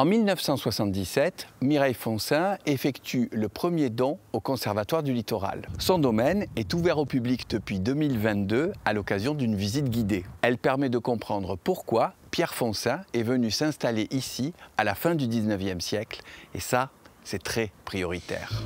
En 1977, Mireille Foncin effectue le premier don au Conservatoire du Littoral. Son domaine est ouvert au public depuis 2022 à l'occasion d'une visite guidée. Elle permet de comprendre pourquoi Pierre Foncin est venu s'installer ici à la fin du 19e siècle. Et ça, c'est très prioritaire.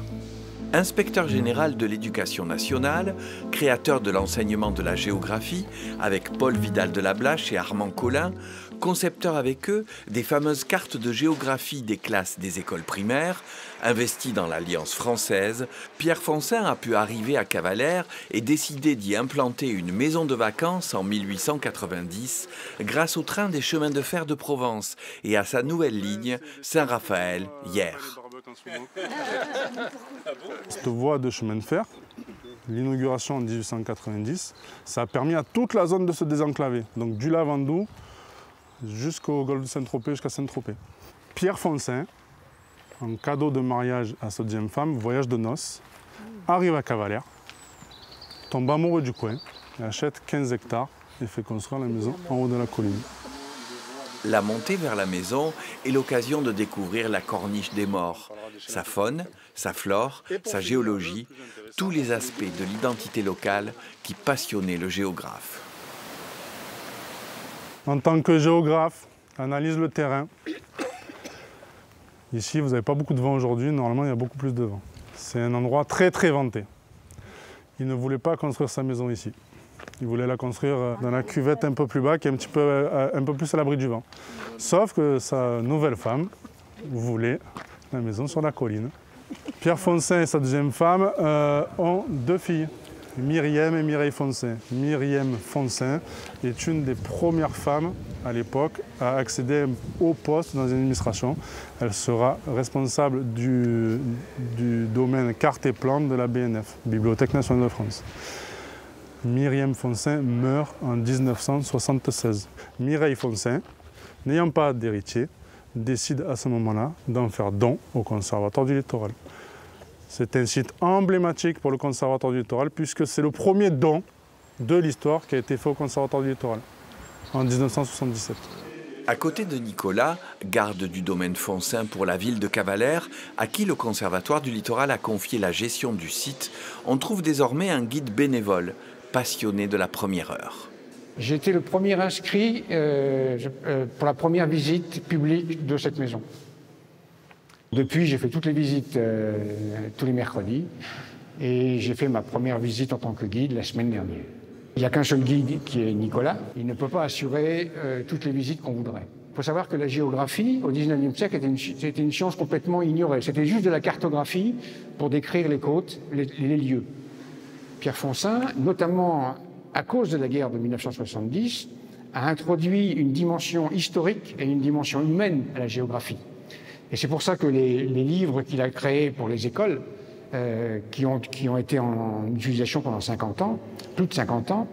Inspecteur général de l'éducation nationale, créateur de l'enseignement de la géographie, avec Paul Vidal de Lablache et Armand Collin, concepteur avec eux des fameuses cartes de géographie des classes des écoles primaires, investi dans l'Alliance française, Pierre Foncin a pu arriver à Cavalère et décider d'y implanter une maison de vacances en 1890 grâce au train des chemins de fer de Provence et à sa nouvelle ligne Saint-Raphaël-Hyères. Cette voie de chemin de fer, l'inauguration en 1890, ça a permis à toute la zone de se désenclaver. Donc du Lavandou jusqu'au golfe de Saint-Tropez, jusqu'à Saint-Tropez. Pierre Foncin, en cadeau de mariage à sa deuxième femme, voyage de noces, arrive à Cavalère, tombe amoureux du coin, et achète 15 hectares et fait construire la maison en haut de la colline. La montée vers la maison est l'occasion de découvrir la corniche des morts, sa faune, sa flore, sa géologie, tous les aspects de l'identité locale qui passionnaient le géographe. En tant que géographe, analyse le terrain. Ici, vous n'avez pas beaucoup de vent aujourd'hui, normalement il y a beaucoup plus de vent. C'est un endroit très très venté. Il ne voulait pas construire sa maison ici. Il voulait la construire dans la cuvette un peu plus bas, qui est un peu plus à l'abri du vent. Sauf que sa nouvelle femme voulait la maison sur la colline. Pierre Foncin et sa deuxième femme ont deux filles, Myriam et Mireille Foncin. Myriam Foncin est une des premières femmes à l'époque à accéder au poste dans une administration. Elle sera responsable du domaine carte et plan de la BNF, Bibliothèque nationale de France. Myriam Foncin meurt en 1976. Mireille Foncin, n'ayant pas d'héritier, décide à ce moment-là d'en faire don au Conservatoire du Littoral. C'est un site emblématique pour le Conservatoire du Littoral puisque c'est le premier don de l'histoire qui a été fait au Conservatoire du Littoral en 1977. À côté de Nicolas, garde du domaine Foncin pour la ville de Cavalère, à qui le Conservatoire du Littoral a confié la gestion du site, on trouve désormais un guide bénévole, passionné de la première heure. J'ai été le premier inscrit pour la première visite publique de cette maison. Depuis, j'ai fait toutes les visites tous les mercredis et j'ai fait ma première visite en tant que guide la semaine dernière. Il n'y a qu'un seul guide qui est Nicolas. Il ne peut pas assurer toutes les visites qu'on voudrait. Il faut savoir que la géographie, au XIXe siècle, était une science complètement ignorée. C'était juste de la cartographie pour décrire les côtes, les lieux. Pierre Foncin, notamment à cause de la guerre de 1970, a introduit une dimension historique et une dimension humaine à la géographie. Et c'est pour ça que les livres qu'il a créés pour les écoles, qui ont été en utilisation pendant 50 ans, plus de 50 ans,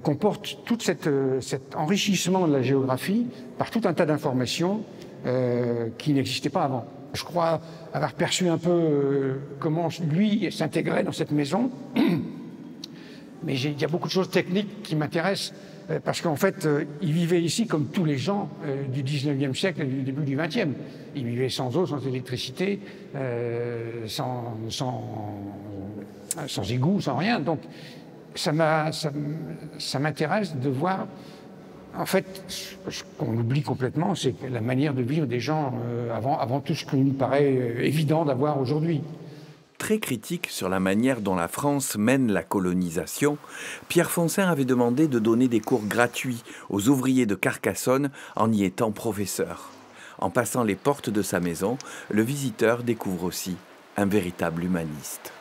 comportent tout cet enrichissement de la géographie par tout un tas d'informations qui n'existaient pas avant. Je crois avoir perçu un peu comment lui s'intégrait dans cette maison, mais il y a beaucoup de choses techniques qui m'intéressent, parce qu'en fait, il vivait ici comme tous les gens du 19e siècle et du début du 20e. Il vivait sans eau, sans électricité, sans égout, sans rien. Donc ça m'intéresse de voir, en fait, ce qu'on oublie complètement, c'est la manière de vivre des gens avant tout ce qui nous paraît évident d'avoir aujourd'hui. Très critique sur la manière dont la France mène la colonisation, Pierre Foncin avait demandé de donner des cours gratuits aux ouvriers de Carcassonne en y étant professeur. En passant les portes de sa maison, le visiteur découvre aussi un véritable humaniste.